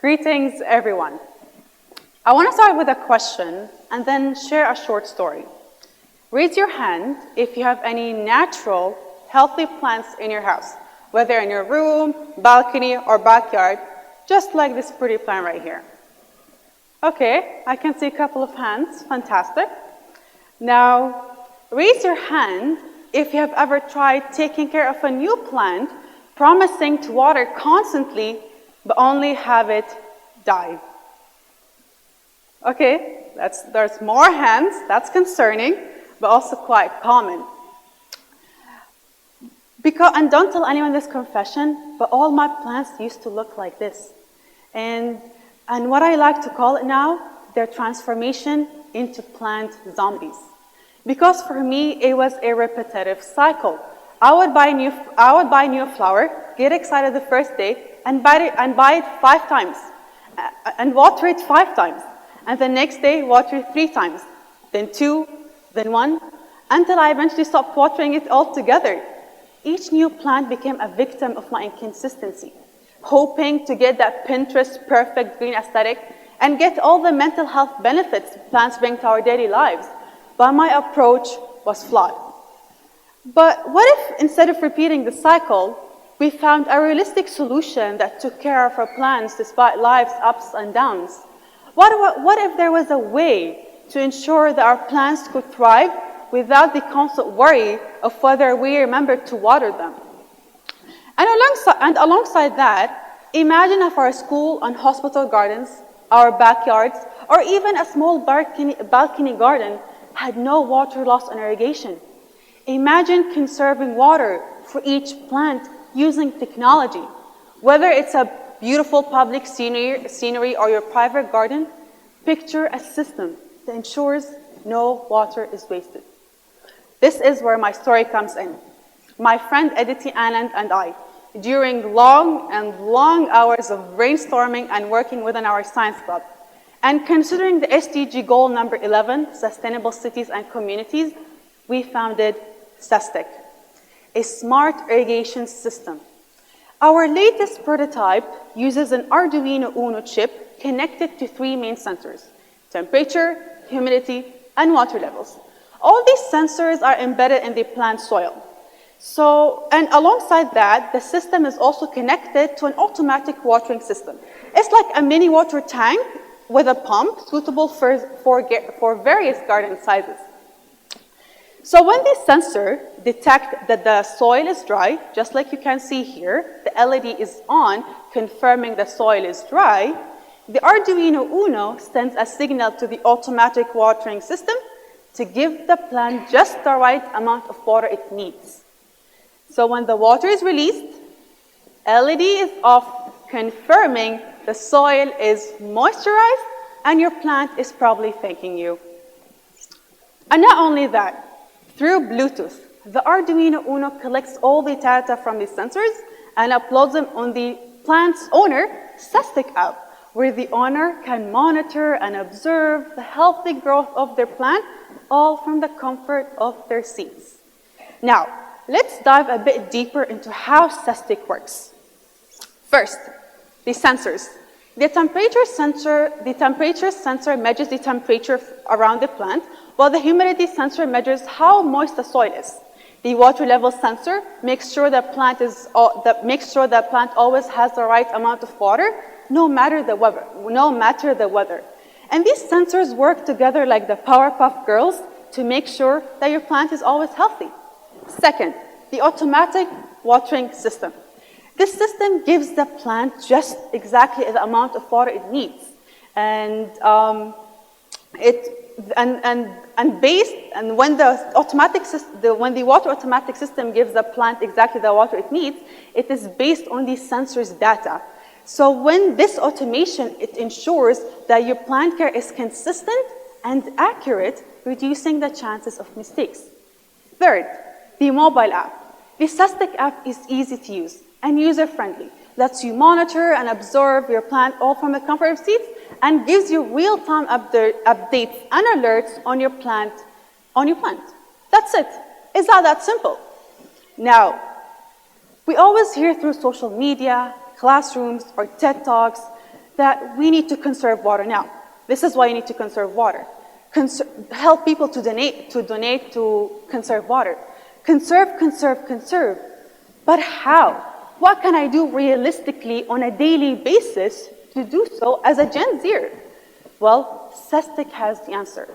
Greetings, everyone. I want to start with a question and then share a short story. Raise your hand if you have any natural, healthy plants in your house, whether in your room, balcony, or backyard, just like this pretty plant right here. Okay, I can see a couple of hands. Fantastic. Now, raise your hand if you have ever tried taking care of a new plant, promising to water constantly, but only have it die. Okay, there's more hands. That's concerning, but also quite common. And don't tell anyone this confession, but all my plants used to look like this. And what I like to call it now, their transformation into plant zombies. Because for me, it was a repetitive cycle. I would buy a new flower, get excited the first day, and buy it 5 times, and water it 5 times. And the next day, water it 3 times, then 2, then 1, until I eventually stopped watering it altogether. Each new plant became a victim of my inconsistency, hoping to get that Pinterest perfect green aesthetic and get all the mental health benefits plants bring to our daily lives. But my approach was flawed. But what if, instead of repeating the cycle, we found a realistic solution that took care of our plants despite life's ups and downs? What if there was a way to ensure that our plants could thrive without the constant worry of whether we remembered to water them? And alongside that, imagine if our school and hospital gardens, our backyards, or even a small balcony garden had no water loss and irrigation. Imagine conserving water for each plant using technology. Whether it's a beautiful public scenery or your private garden, picture a system that ensures no water is wasted. This is where my story comes in. My friend Aditi Anand and I, during long hours of brainstorming and working within our science club, and considering the SDG goal number 11, Sustainable Cities and Communities, we founded SUSTIC, a smart irrigation system. Our latest prototype uses an Arduino Uno chip connected to 3 main sensors: temperature, humidity, and water levels. All these sensors are embedded in the plant soil. And alongside that, the system is also connected to an automatic watering system. It's like a mini water tank with a pump suitable for various garden sizes. So when the sensor detects that the soil is dry, just like you can see here, the LED is on, confirming the soil is dry, the Arduino Uno sends a signal to the automatic watering system to give the plant just the right amount of water it needs. So when the water is released, LED is off, confirming the soil is moisturized and your plant is probably thanking you. And not only that, through Bluetooth, the Arduino Uno collects all the data from the sensors and uploads them on the plant's owner, SUSTIC app, where the owner can monitor and observe the healthy growth of their plant, all from the comfort of their seats. Now, let's dive a bit deeper into how SUSTIC works. First, the sensors. The temperature sensor measures the temperature around the plant, while the humidity sensor measures how moist the soil is. The water level sensor makes sure the plant always has the right amount of water, no matter the weather. And these sensors work together like the Powerpuff Girls to make sure that your plant is always healthy. Second, the automatic watering system. This system gives the plant just exactly the amount of water it needs, when the water automatic system gives the plant exactly the water it needs, it is based on the sensor's data. So when this automation, it ensures that your plant care is consistent and accurate, reducing the chances of mistakes. Third, the mobile app. The SUSTIC app is easy to use and user-friendly, lets you monitor and observe your plant all from the comfort of seats, and gives you real-time updates and alerts on your plant. That's it. It's not that simple. Now, we always hear through social media, classrooms, or TED Talks that we need to conserve water now. This is why you need to conserve water. Help people to donate to conserve water. Conserve, conserve, conserve. But how? What can I do realistically on a daily basis to do so as a Gen Zer? Well, SESTIC has the answer.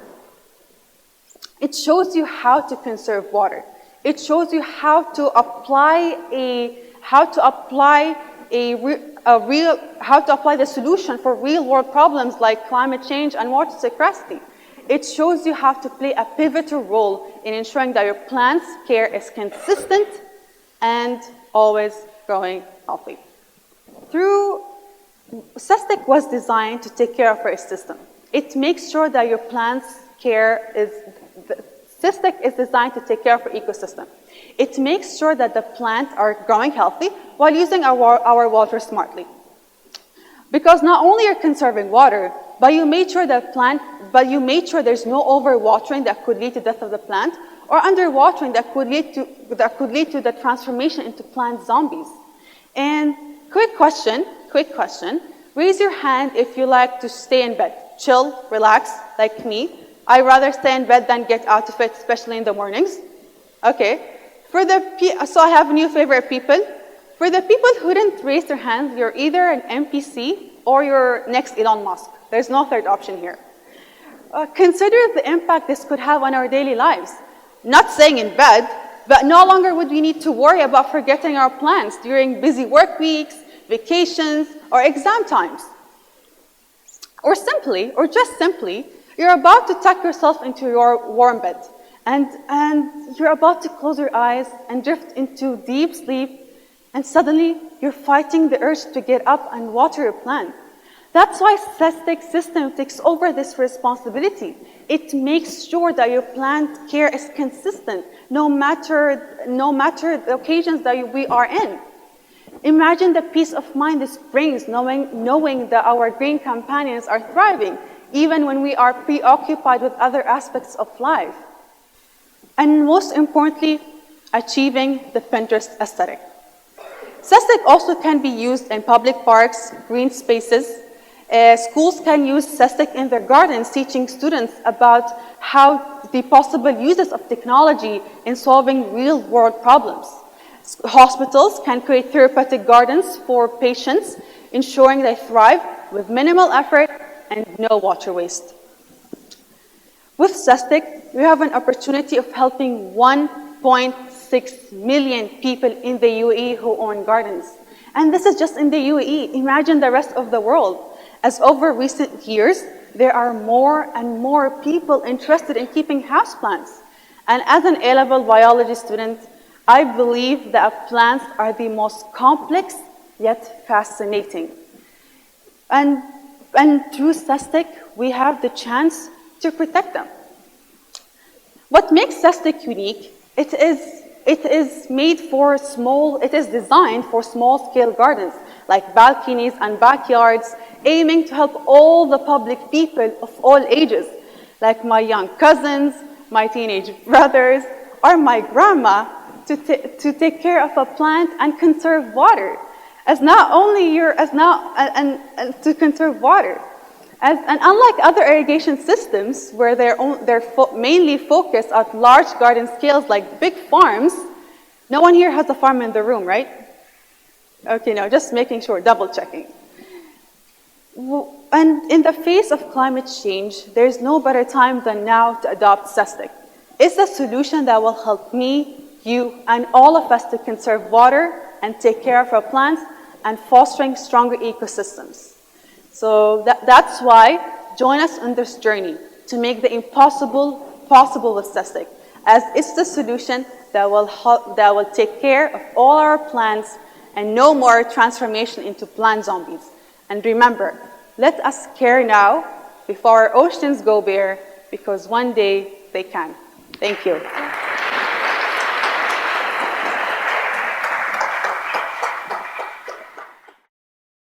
It shows you how to conserve water. It shows you how to apply the solution for real-world problems like climate change and water scarcity. It shows you how to play a pivotal role in ensuring that your plant's care is consistent and always growing healthy. SESTIC was designed to take care of our system. It makes sure that your plant's care is, SESTIC is designed to take care of our ecosystem. It makes sure that the plants are growing healthy while using our water smartly. Because not only are you conserving water, but you made sure there's no overwatering that could lead to death of the plant, or underwatering that could lead to the transformation into plant zombies. And quick question, raise your hand if you like to stay in bed, chill, relax, like me. I'd rather stay in bed than get out of it, especially in the mornings. Okay, so I have new favorite people. For the people who didn't raise their hands, you're either an NPC or you're next Elon Musk. There's no third option here. Consider the impact this could have on our daily lives. Not staying in bed, but no longer would we need to worry about forgetting our plans during busy work weeks, vacations, or exam times. Or just simply, you're about to tuck yourself into your warm bed, and you're about to close your eyes and drift into deep sleep, and suddenly you're fighting the urge to get up and water your plant. That's why SESTIC system takes over this responsibility. It makes sure that your plant care is consistent, no matter the occasions that we are in. Imagine the peace of mind this brings, knowing that our green companions are thriving, even when we are preoccupied with other aspects of life. And most importantly, achieving the Pinterest aesthetic. SESTIC also can be used in public parks, green spaces. Schools can use SESTIC in their gardens, teaching students about how the possible uses of technology in solving real-world problems. Hospitals can create therapeutic gardens for patients, ensuring they thrive with minimal effort and no water waste. With SESTIC, we have an opportunity of helping 1.6 million people in the UAE who own gardens. And this is just in the UAE. Imagine the rest of the world. As over recent years, there are more and more people interested in keeping houseplants. And as an A-level biology student, I believe that plants are the most complex yet fascinating. And through SESTIC, we have the chance to protect them. What makes SESTIC unique, it is designed for small-scale gardens, like balconies and backyards, aiming to help all the public people of all ages, like my young cousins, my teenage brothers, or my grandma, to take care of a plant and conserve water. To conserve water. And unlike other irrigation systems, where they're mainly focused at large garden scales like big farms, no one here has a farm in the room, right? Okay, no, just making sure, double checking. And in the face of climate change, there's no better time than now to adopt SESTIC. It's a solution that will help me, you, and all of us to conserve water and take care of our plants and fostering stronger ecosystems. So that's why join us on this journey to make the impossible possible with SESTIC, as it's the solution that will take care of all our plants and no more transformation into plant zombies. And remember, let us care now before our oceans go bare, because one day they can. Thank you.